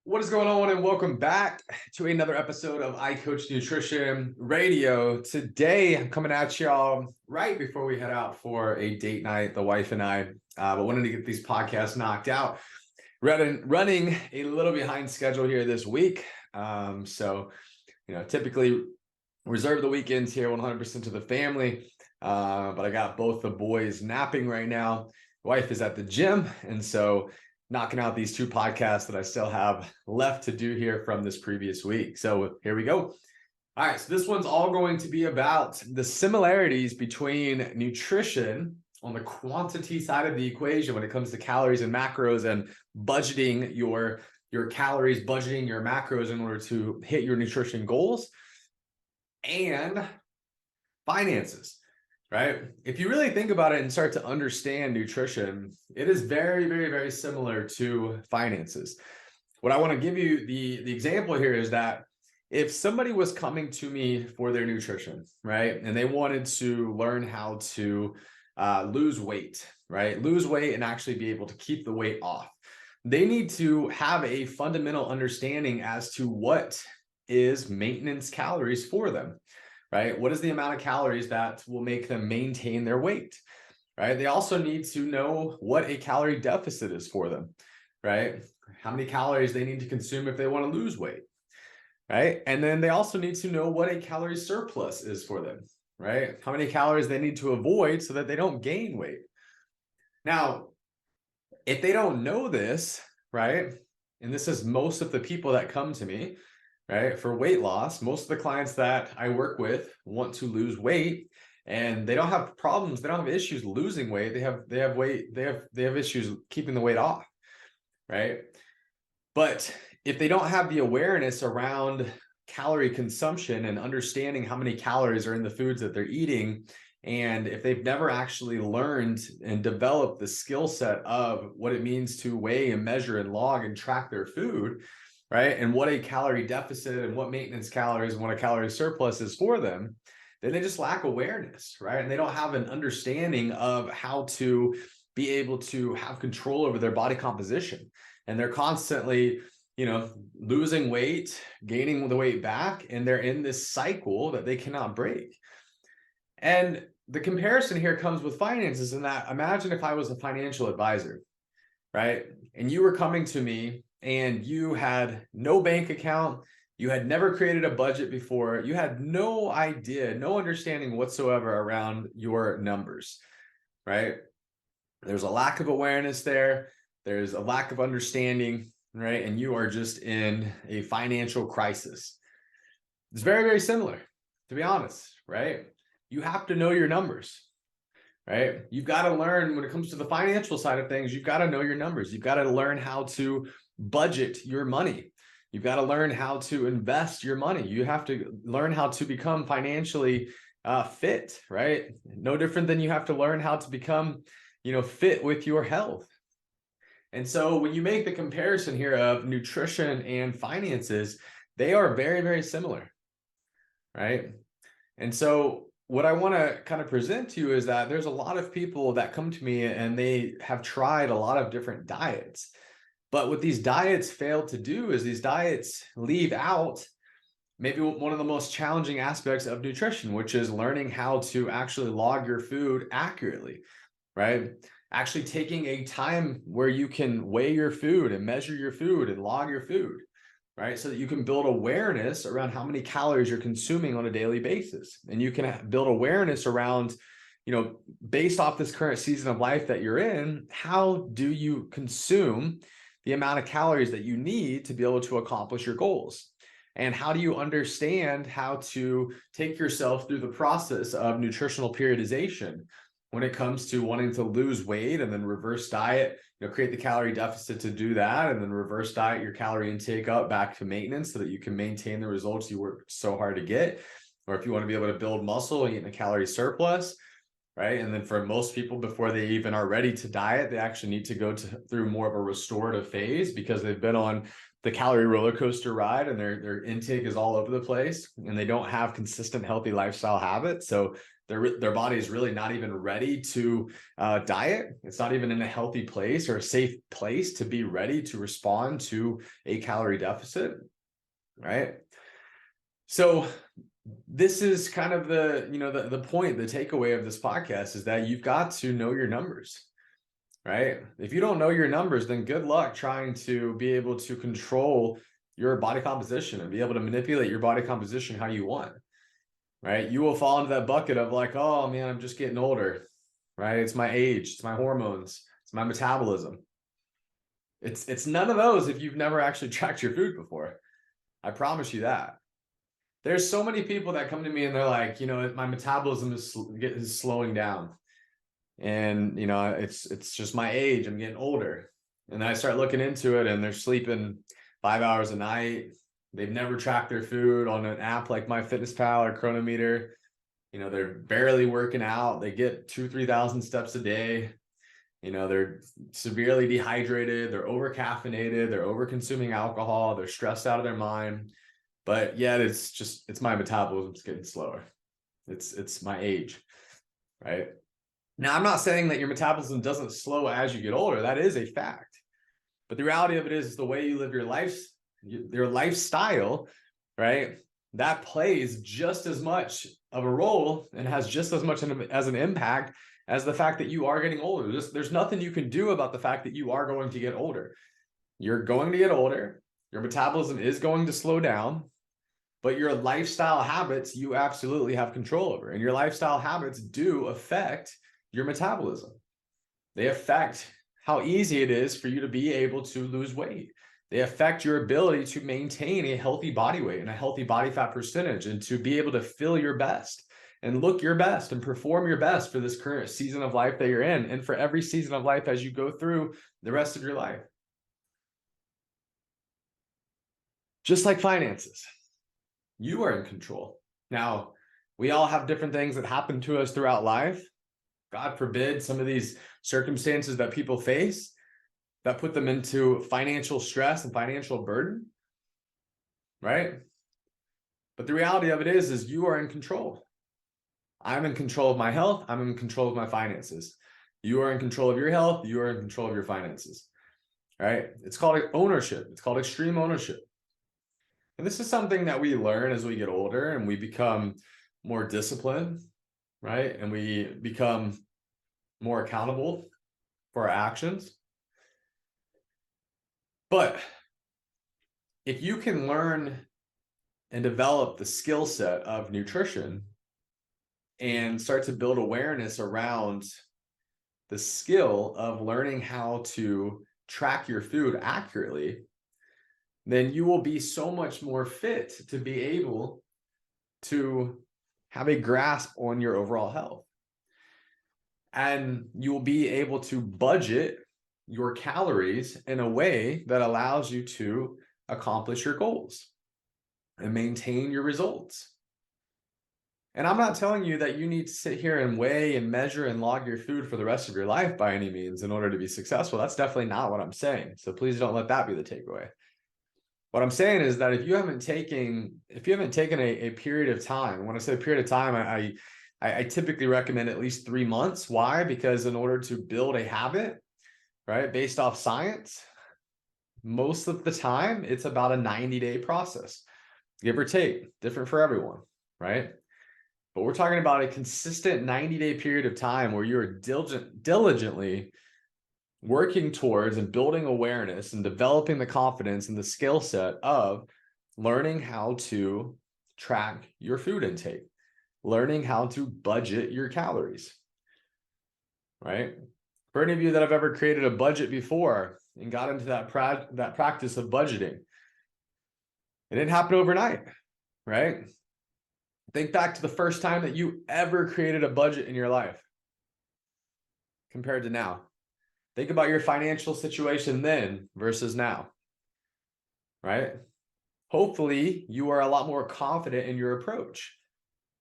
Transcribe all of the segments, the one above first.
What is going on, and welcome back to another episode of I Coach Nutrition Radio. Today, I'm coming at y'all right before we head out for a date night, the wife and I. But wanted to get these podcasts knocked out. Running a little behind schedule here this week. Typically reserve the weekends here 100% to the family. But I got both the boys napping right now. Wife is at the gym, and so knocking out these two podcasts that I still have left to do here from this previous week. So here we go. All right, so this one's all going to be about the similarities between nutrition on the quantity side of the equation when it comes to calories and macros and budgeting your calories, budgeting your macros in order to hit your nutrition goals, and finances. Right? If you really think about it and start to understand nutrition, it is very, very, very similar to finances. What I want to give you the example here is that if somebody was coming to me for their nutrition, right, and they wanted to learn how to lose weight, right, lose weight and actually be able to keep the weight off, they need to have a fundamental understanding as to what is maintenance calories for them. Right? What is the amount of calories that will make them maintain their weight? Right? They also need to know what a calorie deficit is for them, right? How many calories they need to consume if they want to lose weight, right? And then they also need to know what a calorie surplus is for them, right? How many calories they need to avoid so that they don't gain weight. Now, if they don't know this, right? And this is most of the people that come to me, right? For weight loss, most of the clients that I work with want to lose weight, and they don't have problems. They don't have issues losing weight. They have issues keeping the weight off, right? But if they don't have the awareness around calorie consumption and understanding how many calories are in the foods that they're eating, and if they've never actually learned and developed the skill set of what it means to weigh and measure and log and track their food, right, and what a calorie deficit and what maintenance calories and what a calorie surplus is for them, then they just lack awareness, right? And they don't have an understanding of how to be able to have control over their body composition. And they're constantly, losing weight, gaining the weight back, and they're in this cycle that they cannot break. And the comparison here comes with finances in that, imagine if I was a financial advisor, right? And you were coming to me and you had no bank account, you had never created a budget before, you had no idea, no understanding whatsoever around your numbers, right? There's a lack of awareness there. There's a lack of understanding, right? And you are just in a financial crisis. It's very, very similar, to be honest, right? You have to know your numbers, right? You've got to learn when it comes to the financial side of things, you've got to know your numbers. You've got to learn how to budget your money. You've got to learn how to invest your money. You have to learn how to become financially fit, right? No different than you have to learn how to become, fit with your health. And so when you make the comparison here of nutrition and finances, they are very, very similar, right? And so what I want to kind of present to you is that there's a lot of people that come to me and they have tried a lot of different diets. But what these diets fail to do is these diets leave out maybe one of the most challenging aspects of nutrition, which is learning how to actually log your food accurately, right? Actually taking a time where you can weigh your food and measure your food and log your food, right? So that you can build awareness around how many calories you're consuming on a daily basis. And you can build awareness around, based off this current season of life that you're in, how do you consume the amount of calories that you need to be able to accomplish your goals? And how do you understand how to take yourself through the process of nutritional periodization when it comes to wanting to lose weight and then reverse diet, create the calorie deficit to do that, and then reverse diet your calorie intake up back to maintenance so that you can maintain the results you worked so hard to get. Or if you want to be able to build muscle and eat in a calorie surplus, right? And then for most people, before they even are ready to diet, they actually need to go through more of a restorative phase because they've been on the calorie roller coaster ride and their intake is all over the place and they don't have consistent healthy lifestyle habits. So their body is really not even ready to diet. It's not even in a healthy place or a safe place to be ready to respond to a calorie deficit, right? So this is kind of the point, the takeaway of this podcast is that you've got to know your numbers, right? If you don't know your numbers, then good luck trying to be able to control your body composition and be able to manipulate your body composition how you want, right? You will fall into that bucket of like, oh man, I'm just getting older, right? It's my age, it's my hormones, it's my metabolism. It's none of those if you've never actually tracked your food before. I promise you that. There's so many people that come to me and they're like, my metabolism is slowing down. And, it's just my age. I'm getting older. And then I start looking into it and they're sleeping 5 hours a night. They've never tracked their food on an app like MyFitnessPal or Chronometer. They're barely working out. They get 2,000-3,000 steps a day. They're severely dehydrated. They're over caffeinated. They're over consuming alcohol. They're stressed out of their mind. But yet it's my metabolism's getting slower. It's my age, right? Now, I'm not saying that your metabolism doesn't slow as you get older. That is a fact. But the reality of it is the way you live your lifestyle, right? That plays just as much of a role and has just as much as an impact as the fact that you are getting older. There's nothing you can do about the fact that you are going to get older. You're going to get older. Your metabolism is going to slow down. But your lifestyle habits, you absolutely have control over. And your lifestyle habits do affect your metabolism. They affect how easy it is for you to be able to lose weight. They affect your ability to maintain a healthy body weight and a healthy body fat percentage and to be able to feel your best and look your best and perform your best for this current season of life that you're in and for every season of life as you go through the rest of your life. Just like finances. You are in control. Now, we all have different things that happen to us throughout life. God forbid some of these circumstances that people face that put them into financial stress and financial burden, right? But the reality of it is you are in control. I'm in control of my health. I'm in control of my finances. You are in control of your health. You are in control of your finances, right? It's called ownership. It's called extreme ownership. And this is something that we learn as we get older and we become more disciplined, right? And we become more accountable for our actions. But if you can learn and develop the skill set of nutrition and start to build awareness around the skill of learning how to track your food accurately, then you will be so much more fit to be able to have a grasp on your overall health. And you will be able to budget your calories in a way that allows you to accomplish your goals and maintain your results. And I'm not telling you that you need to sit here and weigh and measure and log your food for the rest of your life by any means in order to be successful. That's definitely not what I'm saying. So please don't let that be the takeaway. What I'm saying is that if you haven't taken a period of time, when I say period of time, I typically recommend at least 3 months. Why? Because in order to build a habit, right, based off science, most of the time it's about a 90-day process, give or take, different for everyone, right? But we're talking about a consistent 90-day period of time where you're diligently working towards and building awareness and developing the confidence and the skill set of learning how to track your food intake, learning how to budget your calories, right? For any of you that have ever created a budget before and got into that practice of budgeting, it didn't happen overnight, right? Think back to the first time that you ever created a budget in your life compared to now. Think about your financial situation then versus now, right? Hopefully, you are a lot more confident in your approach.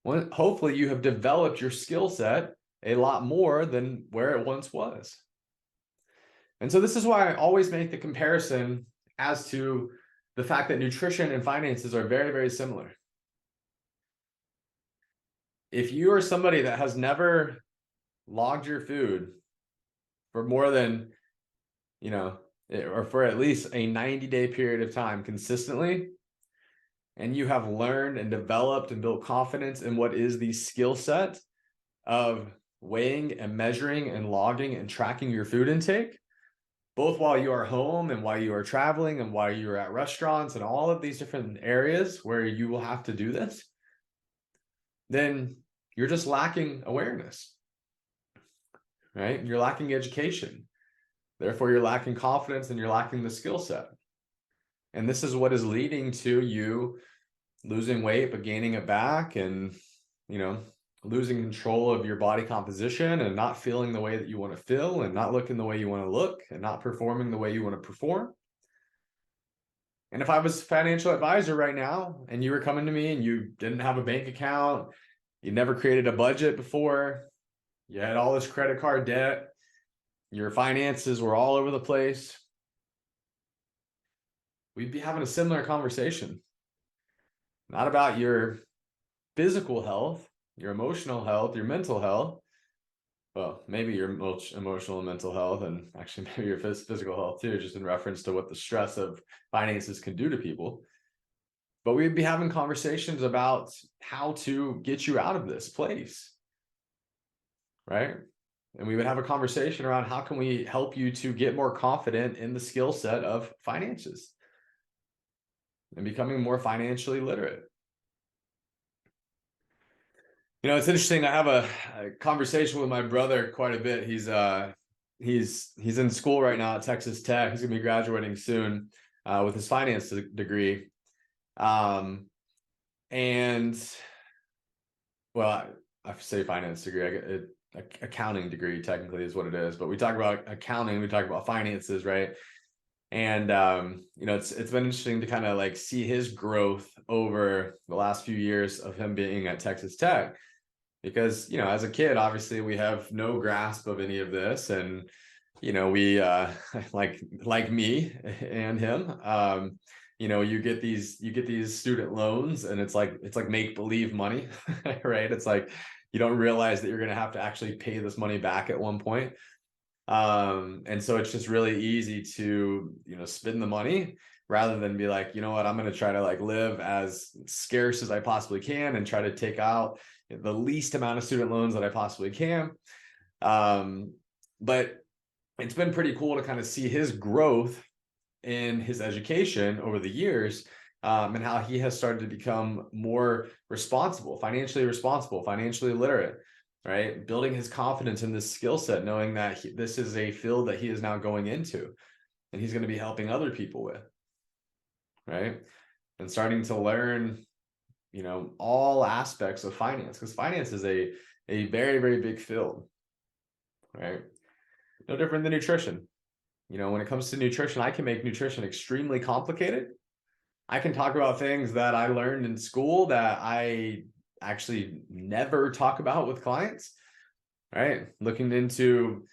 Hopefully, you have developed your skill set a lot more than where it once was. And so this is why I always make the comparison as to the fact that nutrition and finances are very, very similar. if you are somebody that has never logged your food for more than, or for at least a 90-day period of time consistently, and you have learned and developed and built confidence in what is the skill set of weighing and measuring and logging and tracking your food intake, both while you are home and while you are traveling and while you're at restaurants and all of these different areas where you will have to do this, then you're just lacking awareness, right? You're lacking education. Therefore, you're lacking confidence and you're lacking the skill set. And this is what is leading to you losing weight, but gaining it back, and, losing control of your body composition and not feeling the way that you want to feel and not looking the way you want to look and not performing the way you want to perform. And if I was a financial advisor right now and you were coming to me and you didn't have a bank account, you never created a budget before, you had all this credit card debt, your finances were all over the place, we'd be having a similar conversation. Not about your physical health, your emotional health, your mental health. Well, maybe your emotional and mental health, and actually maybe your physical health too, just in reference to what the stress of finances can do to people. But we'd be having conversations about how to get you out of this place, right? And we would have a conversation around how can we help you to get more confident in the skill set of finances and becoming more financially literate. It's interesting. I have a conversation with my brother quite a bit. He's in school right now at Texas Tech. He's gonna be graduating soon with his finance degree. And well, I say finance degree. I get accounting degree technically is what it is. But we talk about accounting. We talk about finances, right? And it's been interesting to kind of like see his growth over the last few years of him being at Texas Tech. Because, as a kid, obviously we have no grasp of any of this. And, we, like me and him, you get these student loans and it's like make-believe money, right? It's like, you don't realize that you're going to have to actually pay this money back at one point. And so it's just really easy to, spend the money rather than be like, you know what, I'm going to try to like live as scarce as I possibly can and try to take out the least amount of student loans that I possibly can. But it's been pretty cool to kind of see his growth in his education over the years, and how he has started to become more financially literate, right? Building his confidence in this skill set, knowing that this is a field that he is now going into and he's going to be helping other people with, right? And starting to learn all aspects of finance, because finance is a very, very big field, right? No different than nutrition. When it comes to nutrition, I can make nutrition extremely complicated. I can talk about things that I learned in school that I actually never talk about with clients, right? Looking into,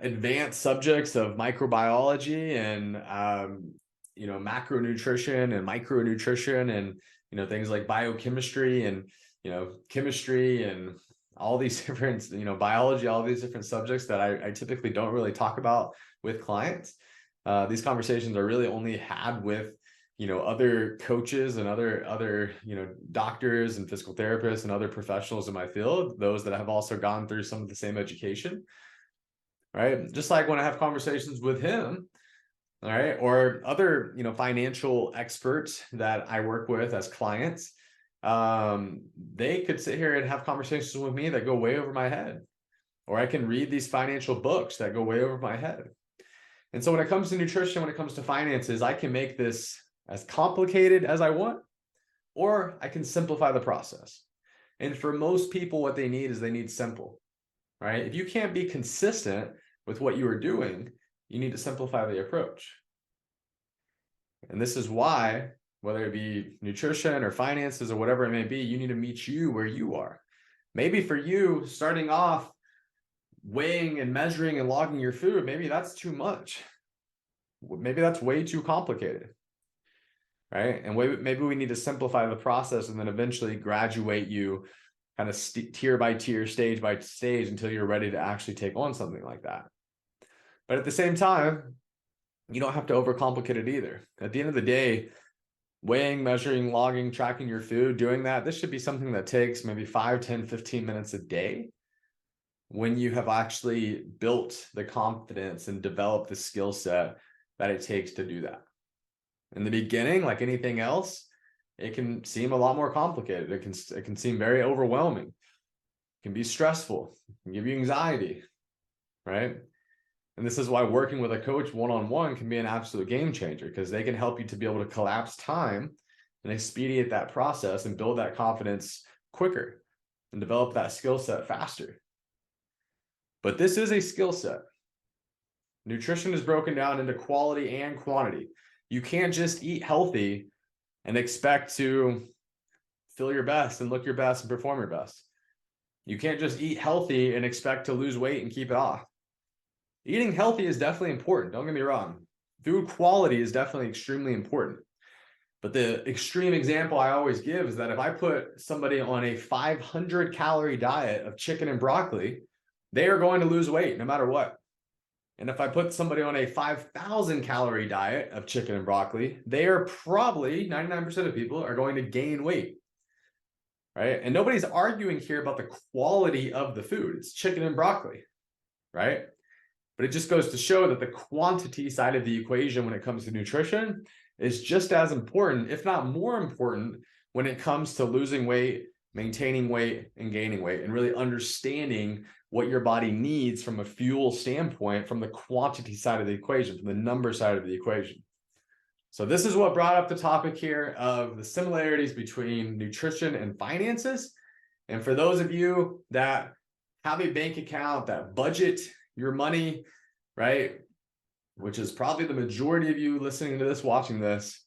advanced subjects of microbiology and, macronutrition and micronutrition and, things like biochemistry and, chemistry and all these different, biology, all these different subjects that I typically don't really talk about with clients. These conversations are really only had with, other coaches and other, doctors and physical therapists and other professionals in my field, those that have also gone through some of the same education, right? Just like when I have conversations with him, all right, or other, financial experts that I work with as clients, they could sit here and have conversations with me that go way over my head, or I can read these financial books that go way over my head. And so when it comes to nutrition, when it comes to finances, I can make this as complicated as I want, or I can simplify the process. And for most people, what they need simple, right? If you can't be consistent with what you are doing, you need to simplify the approach. And this is why, whether it be nutrition or finances or whatever it may be, you need to meet you where you are. Maybe for you, starting off weighing and measuring and logging your food, maybe that's too much. Maybe that's way too complicated. right? And maybe we need to simplify the process and then eventually graduate you kind of tier by tier, stage by stage until you're ready to actually take on something like that. But at the same time, you don't have to overcomplicate it either. At the end of the day, weighing, measuring, logging, tracking your food, doing that, this should be something that takes maybe 5, 10, 15 minutes a day when you have actually built the confidence and developed the skill set that it takes to do that. In the beginning, like anything else, it can seem a lot more complicated. It can seem very overwhelming. It can be stressful. It can give you anxiety, right? And this is why working with a coach one-on-one can be an absolute game changer, because they can help you to be able to collapse time and expedite that process and build that confidence quicker and develop that skill set faster. But this is a skill set. Nutrition is broken down into quality and quantity. You can't just eat healthy and expect to feel your best and look your best and perform your best. You can't just eat healthy and expect to lose weight and keep it off. Eating healthy is definitely important. Don't get me wrong. Food quality is definitely extremely important. But the extreme example I always give is that if I put somebody on a 500 calorie diet of chicken and broccoli, they are going to lose weight no matter what. And if I put somebody on a 5,000 calorie diet of chicken and broccoli, they are probably, 99% of people are going to gain weight, right? And nobody's arguing here about the quality of the food. It's chicken and broccoli, right? But it just goes to show that the quantity side of the equation when it comes to nutrition is just as important, if not more important, when it comes to losing weight, maintaining weight, and gaining weight, and really understanding what your body needs from a fuel standpoint, from the quantity side of the equation, from the number side of the equation. So this is what brought up the topic here of the similarities between nutrition and finances. And for those of you that have a bank account, that budget your money, right, which is probably the majority of you listening to this, watching this,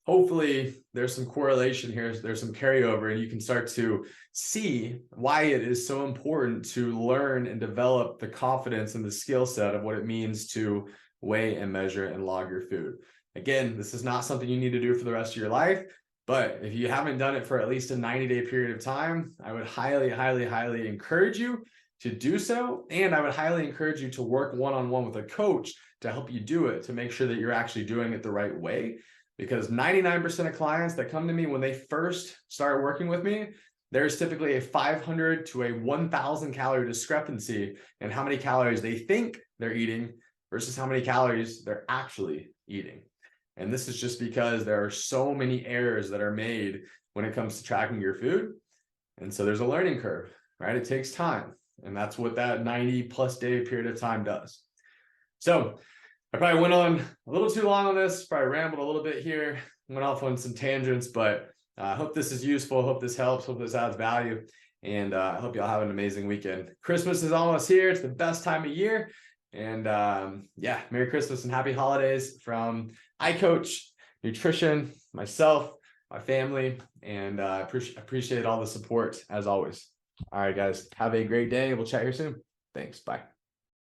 hopefully there's some correlation here, there's some carryover, and you can start to see why it is so important to learn and develop the confidence and the skill set of what it means to weigh and measure and log your food. Again, this is not something you need to do for the rest of your life, but if you haven't done it for at least a 90-day period of time, I would highly, highly, highly encourage you to do so. And I would highly encourage you to work one-on-one with a coach to help you do it, to make sure that you're actually doing it the right way. Because 99% of clients that come to me when they first start working with me, there's typically a 500 to a 1,000 calorie discrepancy in how many calories they think they're eating versus how many calories they're actually eating. And this is just because there are so many errors that are made when it comes to tracking your food. And so there's a learning curve, right? It takes time. And that's what that 90+ day period of time does. So I probably went on a little too long on this, probably rambled a little bit here, went off on some tangents, but I hope this is useful. Hope this helps. Hope this adds value. And I hope y'all have an amazing weekend. Christmas is almost here. It's the best time of year. And yeah, Merry Christmas and Happy Holidays from iCoach Nutrition, myself, my family, and I appreciate all the support as always. All right, guys, have a great day. We'll chat here soon. Thanks. Bye.